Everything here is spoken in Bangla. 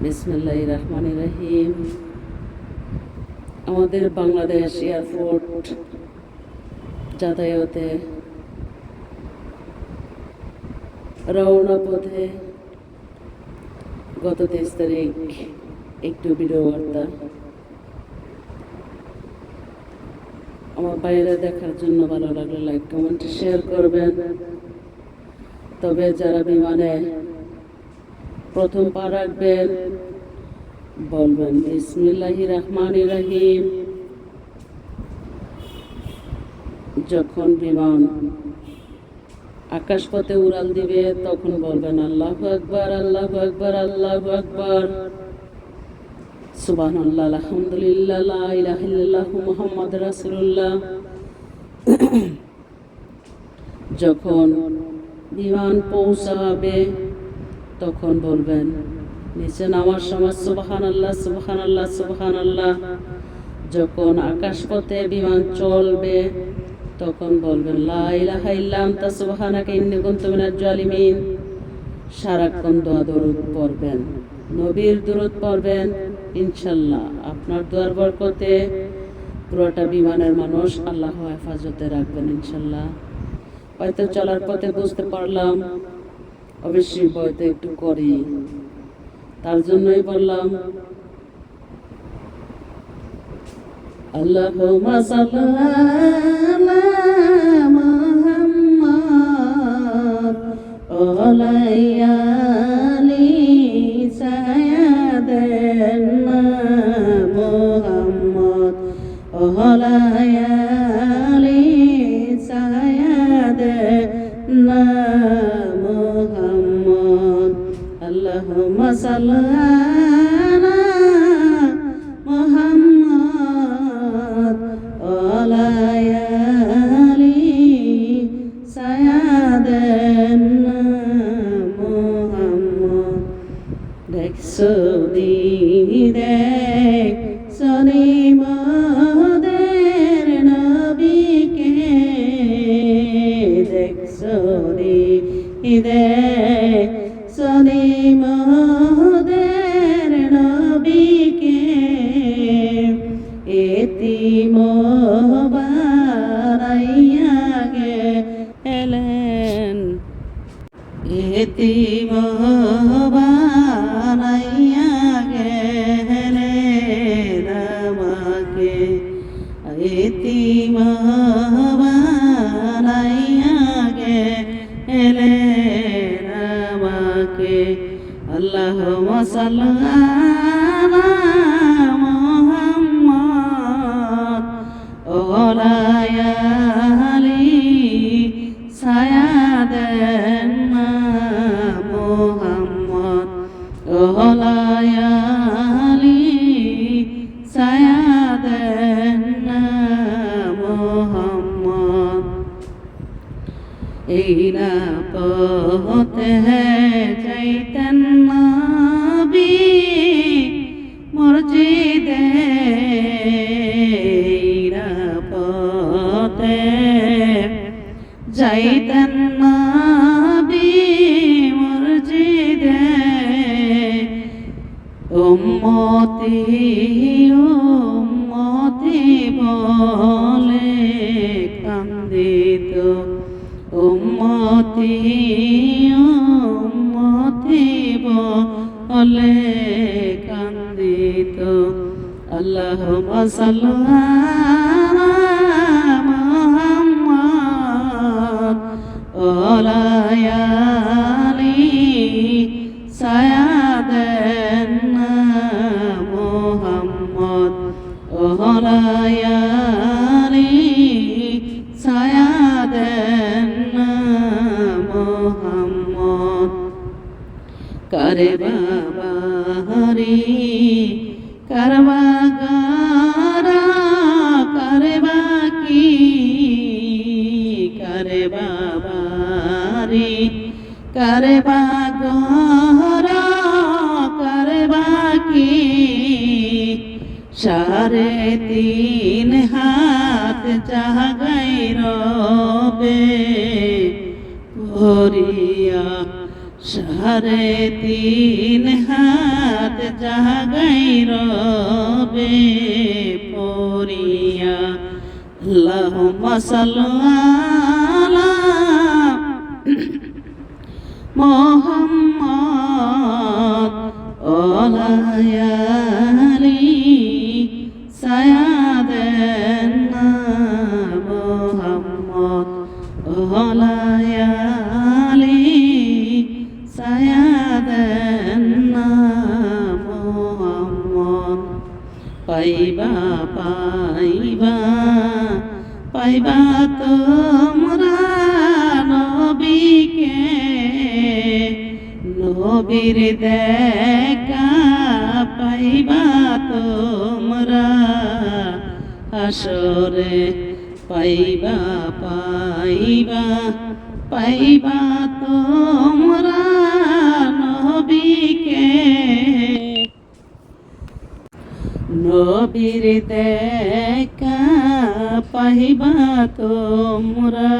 বিসমিল্লাহির রহমানির রহিম। আমাদের বাংলাদেশ এয়ারপোর্ট যাতায়াতে রওনা পথে গত 23 তারিখ একটু ভিডিও বার্তা আমার বাইরে দেখার জন্য ভালো লাগলে লাইক কমেন্ট শেয়ার করবেন। তবে যারা বিমানে প্রথম পা রাখবেন বলবেন বিসমিল্লাহির রহমানির রহিম। যখন বিমান আকাশপথে উড়াল দিবে তখন বলবেন আল্লাহু আকবার, আল্লাহু আকবার, আল্লাহু আকবার, সুবহানাল্লাহ, আলহামদুলিল্লাহ, লা ইলাহা ইল্লাল্লাহু মুহাম্মাদুর রাসূলুল্লাহ। যখন বিমান পৌঁছাবে তখন বলবেন নিচে নামার সময় সুবহানাল্লাহ, সুবহানাল্লাহ, সুবহানাল্লাহ। যখন আকাশপথে বিমান চলবে তখন বলবেন লা ইলাহা ইল্লা আনতা সুবহানাকা ইন্নী কুনতু মিনাজ জালিমিন। সারাক্ষণ দোয়া দরুদ পড়বেন, নবীর দরুদ পড়বেন। ইনশাল্লাহ আপনার দোয়ার বরকতে পুরোটা বিমানের মানুষ আল্লাহ হেফাজতে রাখবেন ইনশাল্লাহ। হয়তো চলার পথে বুঝতে পারলাম, অবশ্যই বইতে একটু করি, তার জন্যই বললাম আল্লাহুম্মা সাল্লি আলা মুহাম্মাদ ওয়া আলা আলি সাইয়্যিদিনা মুহাম্মাদ ওয়া আলা আলি সাইয়্যিদিনা মুহাম্মাদ। আল্লাহুম্মা সাল্লি আলা মুহাম্মাদ ওয়া আলা আলি সাইয়্যিদিনা মুহাম্মাদ। দেখছো মোদের নবীকে, দেখছো মোদের নবীকে, এতিম বানাইয়া গেলেন, এতিম বানাইয়া গেলেন আমাকে, এতিম বানাইয়া গেলেন আমাকে। আল্লাহুম্মা সাল্লি আলা মুহাম্মাদ ওয়া আলা আলি সাইয়্যিদিনা মুহাম্মাদ ওয়া আলা আলি সাইয়্যিদিনা মুহাম্মাদ। এই না পথে যাইতেন নবী মসজিদে, এই না পথে যাইতেন নবী মসজিদে, উম্মতি উম্মতি বলে কান্দিত, উম্মতি উম্মতি বলে কান্দিত। আল্লাহুম্মা সাল্লি আলা মুহাম্মাদ ওয়া আলা আলি সাইয়্যিদিনা মুহাম্মাদ ওয়া আলা আলি সাইয়্যিদিনা মুহাম্মাদ। কারে বাবা হরি কারবা গারা কারে বাকি, কারে বাবা হরি কারে বাগরা কারে বাকি, 3.5 হাত জাগাই রবে ভরিয়া, 3.5 হাত নীরবে পড়িয়া আল্লাহুম্মা সাল্লি আলা মুহাম্মদ ওয়া আলি সাইয়্যিদিনা মুহাম্মদ ওয়া আলি সাইয়্যিদিনা মুহাম্মদ পাইবা পাইবা পাইবা তোমরা নবীকে নবীর দেখা পাইবা তোমরা হাসরে পাইবা পাইবা পাইবা তোমরা নবীকে নবীর দেখা পাইবা তোমরা